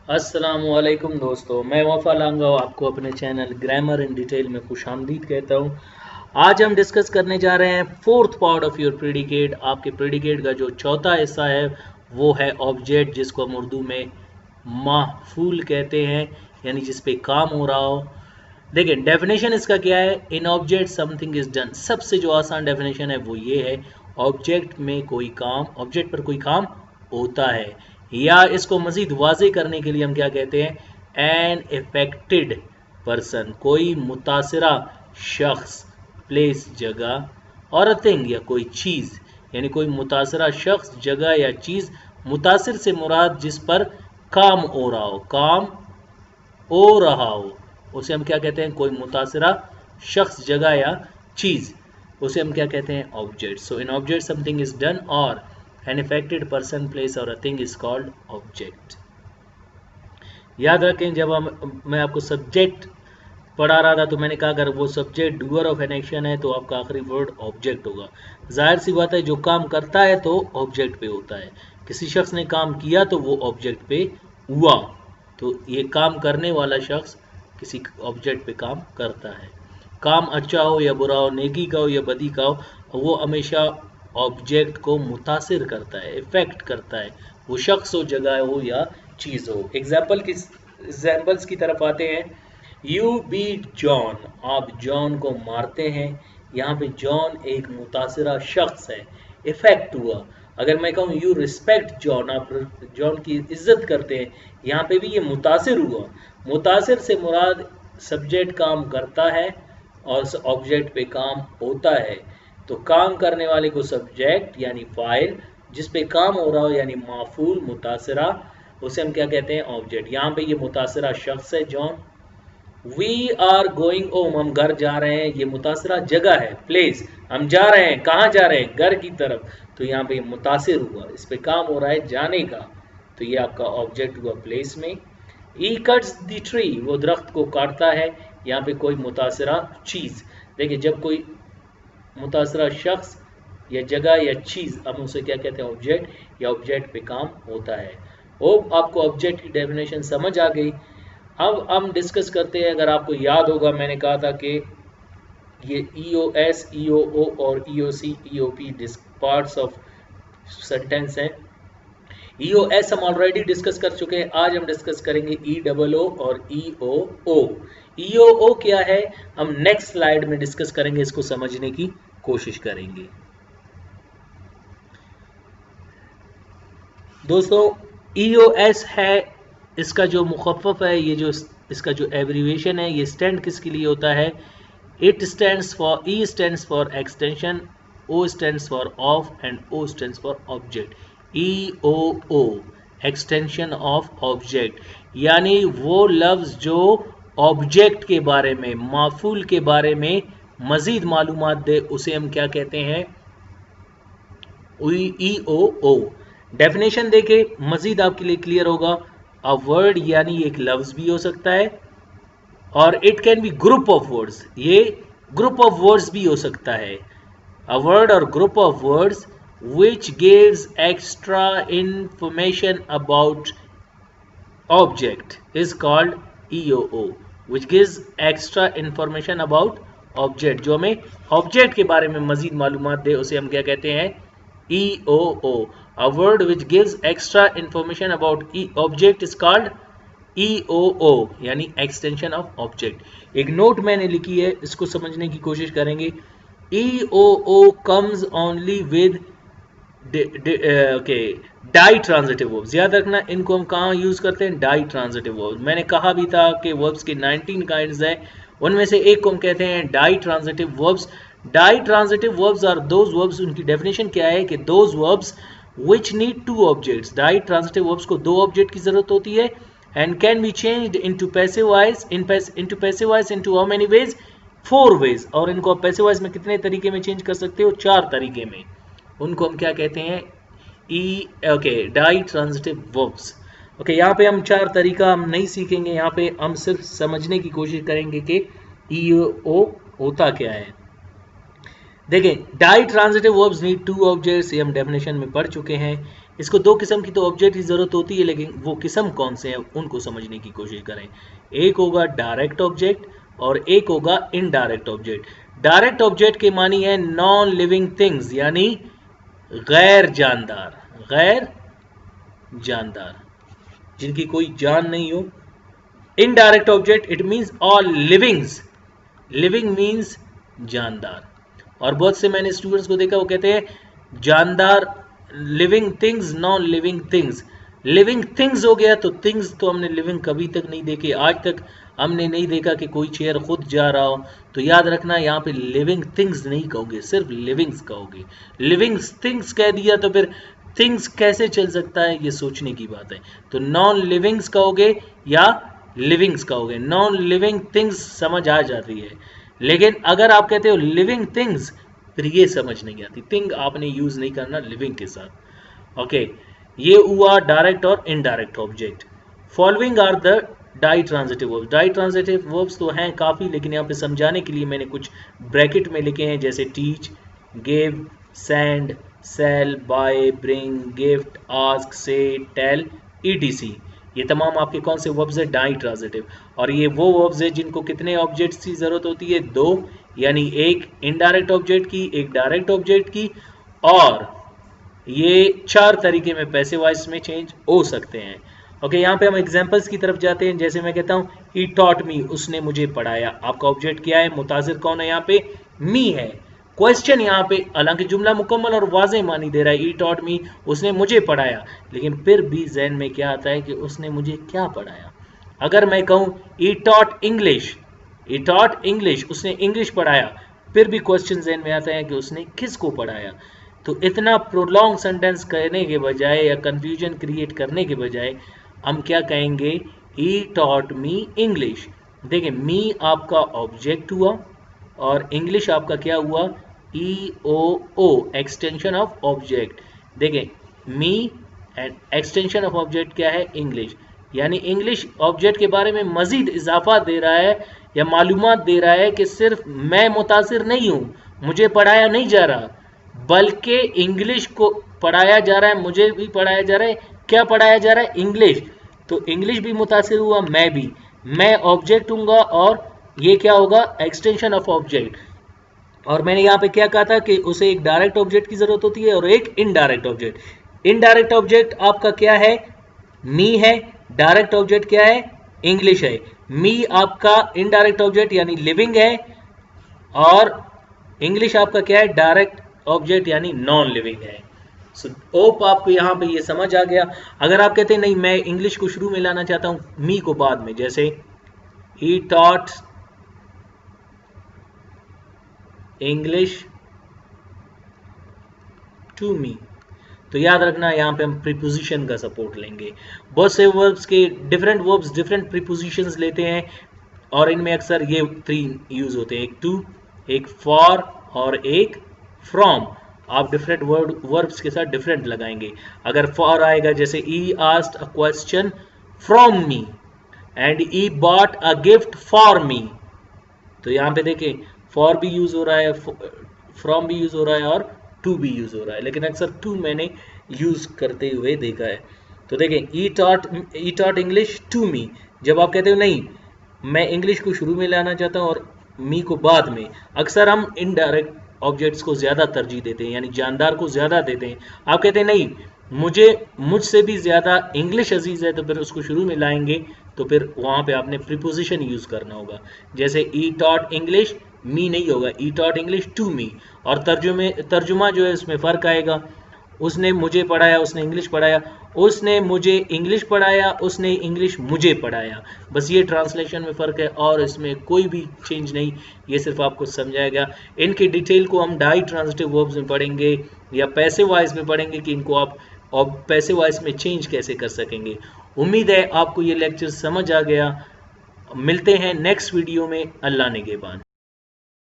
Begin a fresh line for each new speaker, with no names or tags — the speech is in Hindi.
अस्सलामुअलैकुम दोस्तों, मैं वफ़ा लांगा आपको अपने चैनल ग्रामर इन डिटेल में खुशामदीद कहता हूँ। आज हम डिस्कस करने जा रहे हैं fourth part of your predicate. आपके प्रेडिकेट का जो चौथा हिस्सा है वो है ऑब्जेक्ट, जिसको हम उर्दू में माफूल कहते हैं, यानी जिस पे काम हो रहा हो। देखिए डेफिनेशन इसका क्या है। इन ऑब्जेक्ट समथिंग इज डन। सबसे जो आसान डेफिनेशन है वो ये है, ऑब्जेक्ट में कोई काम, ऑब्जेक्ट पर कोई काम होता है। या इसको मजीद वाजे करने के लिए हम क्या कहते हैं, एन इफेक्टेड पर्सन, कोई मुतासरा शख्स, प्लेस जगह, और अ थिंग या कोई चीज़, यानी कोई मुतासरा शख्स, जगह या चीज़। मुतासिर से मुराद जिस पर काम हो रहा हो, काम हो रहा हो, उसे हम क्या कहते हैं, कोई मुतासरा शख्स, जगह या चीज़, उसे हम क्या कहते हैं, object. So in object something is done और एन इफेक्टेड पर्सन, प्लेस और a thing is called object. याद रखें, जब मैं आपको सब्जेक्ट पढ़ा रहा था तो मैंने कहा अगर वो subject doer of an action है तो आपका आखिरी वर्ड ऑब्जेक्ट होगा। जाहिर सी बात है, जो काम करता है तो ऑब्जेक्ट पे होता है। किसी शख्स ने काम किया तो वो ऑब्जेक्ट पे हुआ। तो ये काम करने वाला शख्स किसी ऑब्जेक्ट पे काम करता है। काम अच्छा हो या बुरा हो, नेकी का हो या बदी का हो, वो हमेशा ऑब्जेक्ट को मुतासिर करता है, इफेक्ट करता है, वो शख्स हो, जगह हो या चीज़ हो। एग्जाम्पल्स की तरफ आते हैं। यू बीट जॉन, आप जॉन को मारते हैं। यहाँ पे जॉन एक मुतासरा शख्स है, इफेक्ट हुआ। अगर मैं कहूँ यू रिस्पेक्ट जॉन, आप जॉन की इज्जत करते हैं, यहाँ पे भी ये मुतासिर हुआ। मुतासिर से मुराद सब्जेक्ट काम करता है और ऑब्जेक्ट पे काम होता है। तो काम करने वाले को सब्जेक्ट यानी फाइल, जिस पे काम हो रहा हो यानी माफूल, मुतासरा, उसे हम क्या कहते हैं, ऑब्जेक्ट। यहाँ पे ये मुतासरा शख्स है John. We are going home, हम घर जा रहे हैं, ये मुतासरा जगह है, प्लेस, हम जा रहे हैं, कहाँ जा रहे हैं, घर की तरफ। तो यहाँ पे मुतासिर हुआ, इस पे काम हो रहा है जाने का, तो ये आपका ऑब्जेक्ट हुआ प्लेस में। ई कट्स द ट्री, वो दरख्त को काटता है, यहाँ पे कोई मुतासरा चीज़। देखिए, जब कोई मुतासरा शख्स या जगह या चीज़, हम उसे क्या कहते हैं, ऑब्जेक्ट, या ऑब्जेक्ट पे काम होता है। होप आपको ऑब्जेक्ट की डेफिनेशन समझ आ गई। अब हम डिस्कस करते हैं। अगर आपको याद होगा, मैंने कहा था कि ये EOS, EOO और EOC, EOP parts of sentence हैं। EOS हम ऑलरेडी डिस्कस कर चुके हैं, आज हम डिस्कस करेंगे EOO और EOO। EOO क्या है, हम नेक्स्ट स्लाइड में डिस्कस करेंगे, इसको समझने की कोशिश करेंगे। दोस्तों, EOS है, इसका जो मुखफ़फ़ है, ये जो इसका जो एब्रीविएशन है, ये स्टैंड किसके लिए होता है। It stands for, E stands for extension, O stands for of and O stands for object. EOO, extension of object, यानी वो लफ्ज़ जो ऑब्जेक्ट के बारे में, माफूल के बारे में मज़ीद मालूमात दे, उसे हम क्या कहते हैं, EOO। डेफिनेशन देखे मजीद आपके लिए क्लियर होगा। अ वर्ड यानी एक लफ्ज भी हो सकता है, और it can be group of words, ये ग्रुप ऑफ वर्ड्स भी हो सकता है। अ वर्ड और group of words which gives extra information about object is called EOO, which gives extra information about object, जो हमें ऑब्जेक्ट के बारे में मजीद मालूमात दे, उसे हम क्या कहते हैं, EOO। A word which gives extra information about object is called EOO, यानी एक्सटेंशन ऑफ ऑब्जेक्ट। एक नोट मैंने लिखी है, इसको समझने की कोशिश करेंगे। EOO comes only with ditransitive verbs. याद रखना, इनको हम कहाँ यूज करते हैं, डाई ट्रांजिटिव वर्ब्स। मैंने कहा भी था कि वर्ब्स के 19 काइंड्स हैं, उनमें से एक को हम कहते हैं ditransitive verbs. Ditransitive verbs are those verbs, उनकी डेफिनेशन क्या है कि those verbs which need two objects। Ditransitive verbs को दो ऑब्जेक्ट की जरूरत होती है, and can be changed into passive voice, into how many ways, 4 ways। और इनको आप पैसिव वॉइस में कितने तरीके में चेंज कर सकते हो, 4 तरीके में। उनको हम क्या कहते हैं, डाई ट्रांजिटिव वर्ब्स। यहाँ पे हम 4 तरीका हम नहीं सीखेंगे, यहाँ पे हम सिर्फ समझने की कोशिश करेंगे कि EOO होता क्या है। देखें, ditransitive verbs need two objects, ये हम डेफिनेशन में पढ़ चुके हैं। इसको दो किस्म की तो ऑब्जेक्ट की जरूरत होती है, लेकिन वो किस्म कौन से हैं उनको समझने की कोशिश करें। एक होगा डायरेक्ट ऑब्जेक्ट और एक होगा इनडायरेक्ट ऑब्जेक्ट। डायरेक्ट ऑब्जेक्ट के मानी है नॉन लिविंग थिंग्स, यानी गैर जानदार, गैर जानदार, जिनकी कोई जान नहीं हो। Indirect object it means all livings, living means जानदार। और बहुत से मैंने स्टूडेंट्स को देखा, वो कहते हैं जानदार living things, non living things. Living things हो गया तो थिंग्स तो हमने लिविंग कभी तक नहीं देखे, आज तक हमने नहीं देखा कि कोई चेयर खुद जा रहा हो। तो याद रखना, यहाँ पे लिविंग थिंग्स नहीं कहोगे, सिर्फ लिविंग्स कहोगे। लिविंग थिंग्स कह दिया तो फिर थिंग्स कैसे चल सकता है, ये सोचने की बात है। तो नॉन लिविंग्स कहोगे या लिविंग्स कहोगे। नॉन लिविंग थिंग्स समझ आ जाती है, लेकिन अगर आप कहते हो लिविंग थिंग्स, फिर ये समझ नहीं आती। थिंग आपने यूज नहीं करना लिविंग के साथ। ओके, ये हुआ डायरेक्ट और indirect object. Following are the ditransitive verbs. Ditransitive verbs तो हैं काफ़ी, लेकिन यहाँ पे समझाने के लिए मैंने कुछ ब्रैकेट में लिखे हैं, जैसे teach, give, send, sell, buy, bring, gift, ask, say, tell, etc. ये तमाम आपके कौन से वर्ब्स है, डाई ट्रांजिटिव। और ये वो वर्ब्स है जिनको कितने ऑब्जेक्ट्स की जरूरत होती है, दो, यानी एक इनडायरेक्ट ऑब्जेक्ट की, एक डायरेक्ट ऑब्जेक्ट की, और ये चार तरीके में पैसिव वॉइस में चेंज हो सकते हैं। ओके, यहाँ पे हम एग्जांपल्स की तरफ जाते हैं। जैसे मैं कहता हूँ ही टॉट मी, उसने मुझे पढ़ाया। आपका ऑब्जेक्ट क्या है, मुतासिर कौन है, यहाँ पे मी है। क्वेश्चन यहाँ पे हालांकि जुमला मुकम्मल और वाज़ेह मानी दे रहा है, ही टॉट मी, उसने मुझे पढ़ाया, लेकिन फिर भी ज़हन में क्या आता है कि उसने मुझे क्या पढ़ाया। अगर मैं कहूँ ही टॉट इंग्लिश, ही टॉट इंग्लिश, उसने इंग्लिश पढ़ाया, फिर भी क्वेश्चन ज़हन में आता है कि उसने किसको पढ़ाया। तो इतना प्रोलॉन्ग सेंटेंस करने के बजाय या कंफ्यूजन क्रिएट करने के बजाय हम क्या कहेंगे, ही टॉट मी इंग्लिश। देखिए, मी आपका ऑब्जेक्ट हुआ और इंग्लिश आपका क्या हुआ, ई ओ ओ, एक्सटेंशन ऑफ ऑब्जेक्ट। देखिए, me and extension of object क्या है, इंग्लिश। यानी इंग्लिश ऑब्जेक्ट के बारे में मजीद इजाफा दे रहा है या मालूमात दे रहा है कि सिर्फ मैं मुतासिर नहीं हूँ, मुझे पढ़ाया नहीं जा रहा, बल्कि इंग्लिश को पढ़ाया जा रहा है, मुझे भी पढ़ाया जा रहा है। क्या पढ़ाया जा रहा है, इंग्लिश। तो इंग्लिश भी मुतासिर हुआ, मैं भी, मैं ऑब्जेक्ट हूँगा और ये क्या होगा, एक्सटेंशन ऑफ ऑब्जेक्ट। और मैंने यहाँ पे क्या कहा था कि उसे एक डायरेक्ट ऑब्जेक्ट की जरूरत होती है और एक इनडायरेक्ट ऑब्जेक्ट। इनडायरेक्ट ऑब्जेक्ट आपका क्या है, मी है। डायरेक्ट ऑब्जेक्ट क्या है, इंग्लिश है। मी आपका इनडायरेक्ट ऑब्जेक्ट यानी लिविंग है, और इंग्लिश आपका क्या है, डायरेक्ट ऑब्जेक्ट यानी नॉन लिविंग है। सो होप आपको यहाँ पे ये समझ आ गया। अगर आप कहते हैं नहीं, मैं इंग्लिश को शुरू में लाना चाहता हूँ, मी को बाद में, जैसे he taught English to me, तो याद रखना यहाँ पे हम प्रीपोजिशन का सपोर्ट लेंगे। बहुत से वर्ब्स के डिफरेंट वर्ब्स डिफरेंट प्रीपोजिशंस लेते हैं, और इनमें अक्सर ये थ्री यूज होते हैं, एक टू, एक फॉर और एक फ्रॉम। आप डिफरेंट वर्ब्स के साथ डिफरेंट लगाएंगे। अगर फॉर आएगा, जैसे I asked a question from me and I bought a gift for me, तो यहाँ पे देखें फॉर भी यूज हो रहा है, फ्रॉम भी यूज हो रहा है और टू भी यूज हो रहा है, लेकिन अक्सर टू मैंने यूज करते हुए देखा है। तो देखें, ई टॉट इंग्लिश टू मी, जब आप कहते हो नहीं मैं इंग्लिश को शुरू में लाना चाहता हूँ और मी को बाद में, अक्सर हम इनडायरेक्ट ऑब्जेक्ट्स को ज़्यादा तरजीह देते हैं, यानी जानदार को ज़्यादा देते हैं। आप कहते हैं नहीं मुझसे भी ज़्यादा इंग्लिश अजीज़ है, तो फिर उसको शुरू में लाएंगे, तो फिर वहाँ पे आपने प्रीपोजिशन यूज़ करना होगा। जैसे ई टॉट इंग्लिश, मी नहीं होगा, ई टॉट इंग्लिश टू मी। और तर्जुमा जो है उसमें फ़र्क आएगा, उसने मुझे पढ़ाया, उसने इंग्लिश पढ़ाया, उसने मुझे इंग्लिश पढ़ाया, उसने इंग्लिश मुझे पढ़ाया। बस ये ट्रांसलेशन में फ़र्क है और इसमें कोई भी चेंज नहीं, ये सिर्फ आपको समझाएगा। इनकी डिटेल को हम डाई ट्रांजिटिव वर्ब्स में पढ़ेंगे या पैसिव वॉइस में पढ़ेंगे कि इनको आप और पैसिव वॉइस में चेंज कैसे कर सकेंगे। उम्मीद है आपको ये लेक्चर समझ आ गया। मिलते हैं नेक्स्ट वीडियो में, अल्लाह निगहबान।